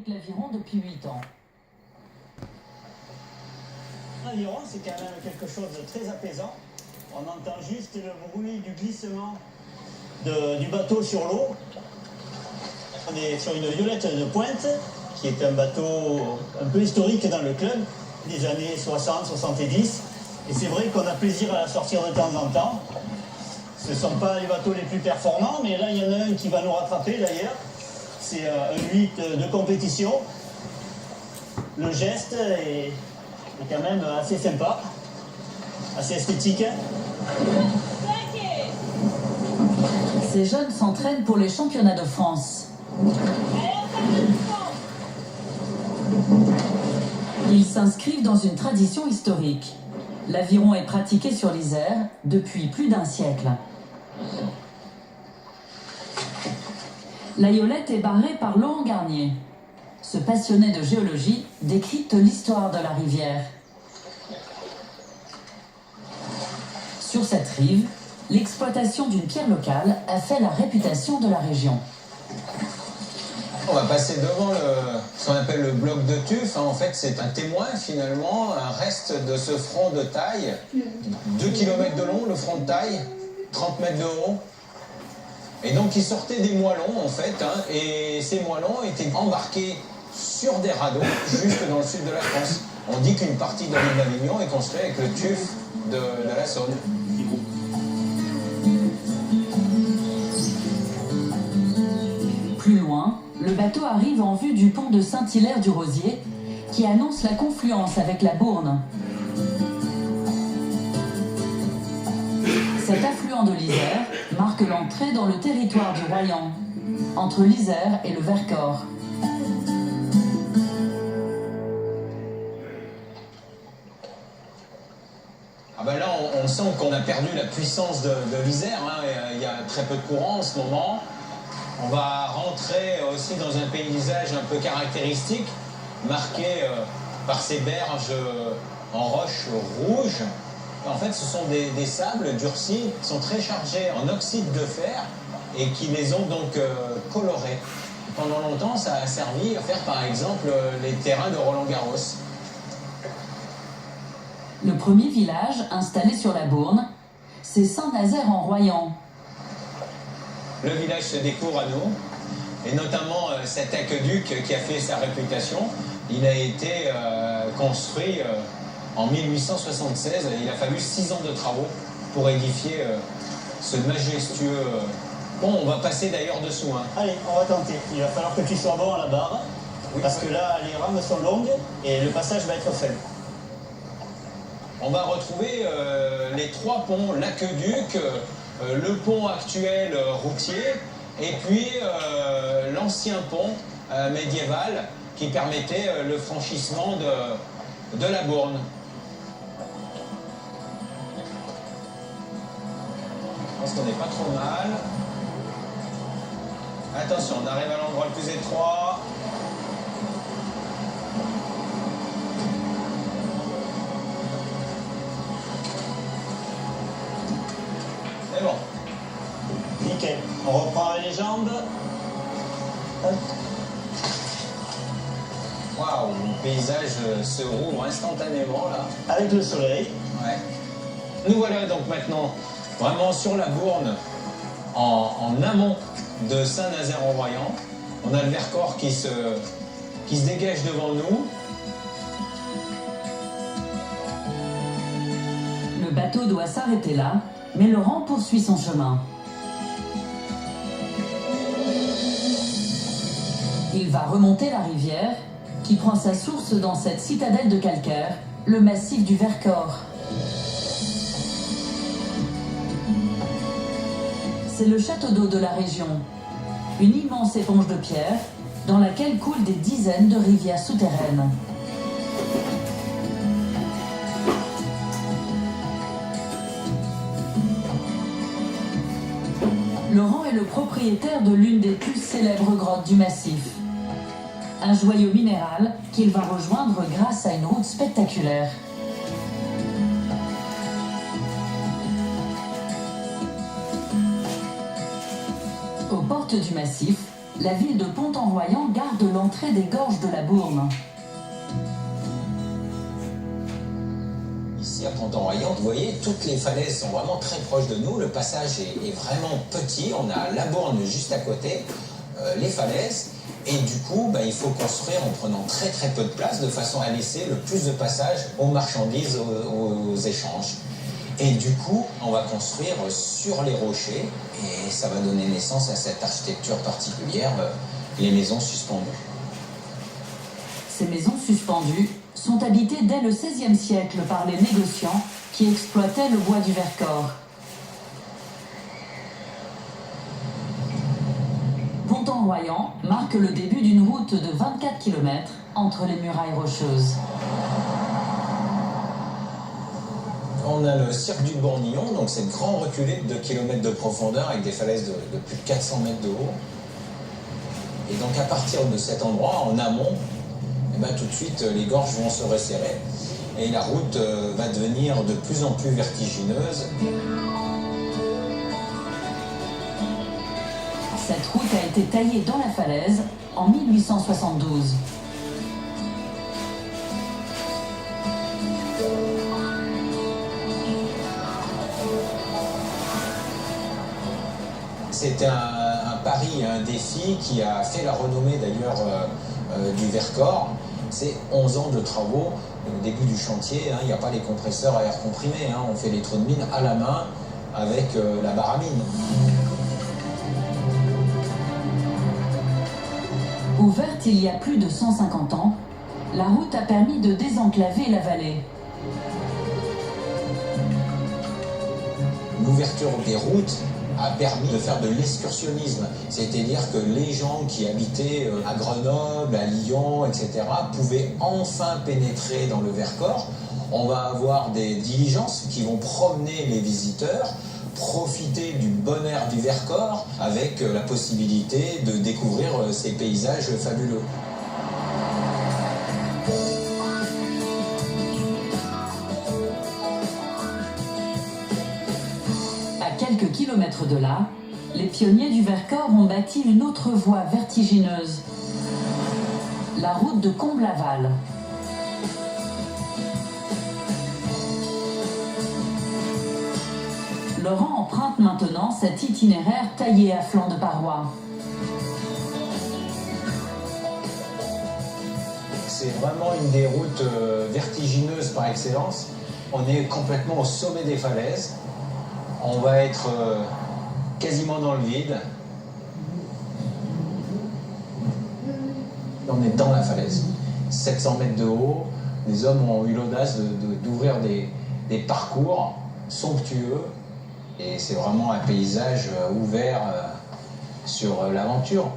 l'Aviron depuis 8 ans. L'Aviron, c'est quand même quelque chose de très apaisant. On entend juste le bruit du glissement du bateau sur l'eau. On est sur une Violette de Pointe, qui est un bateau un peu historique dans le club, des années 60-70. Et c'est vrai qu'on a plaisir à la sortir de temps en temps. Ce ne sont pas les bateaux les plus performants, mais là, il y en a un qui va nous rattraper d'ailleurs. C'est un 8 de compétition. Le geste est quand même assez sympa, assez esthétique. Ces jeunes s'entraînent pour les championnats de France. Ils s'inscrivent dans une tradition historique. L'aviron est pratiqué sur l'Isère depuis plus d'un siècle. La Yolette est barrée par Laurent Garnier. Ce passionné de géologie décrypte l'histoire de la rivière. Sur cette rive, l'exploitation d'une pierre locale a fait la réputation de la région. On va passer devant ce qu'on appelle le bloc de tuf. En fait, c'est un témoin finalement, un reste de ce front de taille. 2 km de long, le front de taille, 30 mètres de haut. Et donc, il sortait des moellons, en fait, et ces moellons étaient embarqués sur des radeaux, jusque dans le sud de la France. On dit qu'une partie de l'île d'Avignon est construite avec le tuf de la Saône. Plus loin, le bateau arrive en vue du pont de Saint-Hilaire-du-Rosier, qui annonce la confluence avec la Bourne. Cet affluent de l'Isère marque l'entrée dans le territoire du Royan, entre l'Isère et le Vercors. Ah ben là, on sent qu'on a perdu la puissance de l'Isère. Il y a très peu de courant en ce moment. On va rentrer aussi dans un paysage un peu caractéristique, marqué par ces berges en roche rouge. En fait, ce sont des sables durcis qui sont très chargés en oxyde de fer et qui les ont donc colorés. Pendant longtemps, ça a servi à faire par exemple les terrains de Roland-Garros. Le premier village installé sur la Bourne, c'est Saint-Nazaire-en-Royan. Le village se découvre à nous, et notamment cet aqueduc qui a fait sa réputation. Il a été construit en 1876. Il a fallu 6 ans de travaux pour édifier ce majestueux pont. On va passer d'ailleurs dessous. Allez, on va tenter. Il va falloir que tu sois bon à la barre, oui, parce que là, les rames sont longues et le passage va être faible. On va retrouver les 3 ponts, l'aqueduc, le pont actuel routier, et puis l'ancien pont médiéval qui permettait le franchissement de la Bourne. Je pense qu'on n'est pas trop mal. Attention, on arrive à l'endroit le plus étroit. C'est bon. Nickel. On reprend avec les jambes. Waouh, le paysage se rouvre instantanément là. Avec le soleil. Ouais. Nous voilà donc maintenant vraiment sur la Bourne, en amont de Saint-Nazaire-en-Royan. On a le Vercors qui se dégage devant nous. Le bateau doit s'arrêter là, mais Laurent poursuit son chemin. Il va remonter la rivière, qui prend sa source dans cette citadelle de calcaire, le massif du Vercors. C'est le château d'eau de la région, une immense éponge de pierre dans laquelle coulent des dizaines de rivières souterraines. Laurent est le propriétaire de l'une des plus célèbres grottes du massif. Un joyau minéral qu'il va rejoindre grâce à une route spectaculaire. Aux portes du massif, la ville de Pont-en-Royans garde l'entrée des gorges de la Bourne. Ici à Pont-en-Royans, vous voyez, toutes les falaises sont vraiment très proches de nous. Le passage est vraiment petit. On a la Bourne juste à côté, les falaises. Et du coup, il faut construire en prenant très très peu de place de façon à laisser le plus de passage aux marchandises, aux échanges. Et du coup, on va construire sur les rochers et ça va donner naissance à cette architecture particulière, les maisons suspendues. Ces maisons suspendues sont habitées dès le XVIe siècle par les négociants qui exploitaient le bois du Vercors. Pont-en-Royans marque le début d'une route de 24 km entre les murailles rocheuses. On a le cirque du Bournillon, donc c'est grand reculé de 2 km de profondeur avec des falaises de plus de 400 mètres de haut. Et donc à partir de cet endroit, en amont, tout de suite les gorges vont se resserrer et la route va devenir de plus en plus vertigineuse. Cette route a été taillée dans la falaise en 1872. C'était un pari, un défi qui a fait la renommée d'ailleurs du Vercors. C'est 11 ans de travaux. Au début du chantier, il n'y a pas les compresseurs à air comprimé. On fait les trous de mine à la main avec la barre à mine. Ouverte il y a plus de 150 ans, la route a permis de désenclaver la vallée. L'ouverture des routes a permis de faire de l'excursionnisme, c'est-à-dire que les gens qui habitaient à Grenoble, à Lyon, etc., pouvaient enfin pénétrer dans le Vercors. On va avoir des diligences qui vont promener les visiteurs, profiter du bon air du Vercors avec la possibilité de découvrir ces paysages fabuleux. À quelques kilomètres de là, les pionniers du Vercors ont bâti une autre voie vertigineuse, la route de Comblaval. Laurent emprunte maintenant cet itinéraire taillé à flanc de paroi. C'est vraiment une des routes vertigineuses par excellence. On est complètement au sommet des falaises. On va être quasiment dans le vide. On est dans la falaise. 700 mètres de haut. Les hommes ont eu l'audace d'ouvrir des parcours somptueux. Et c'est vraiment un paysage ouvert sur l'aventure.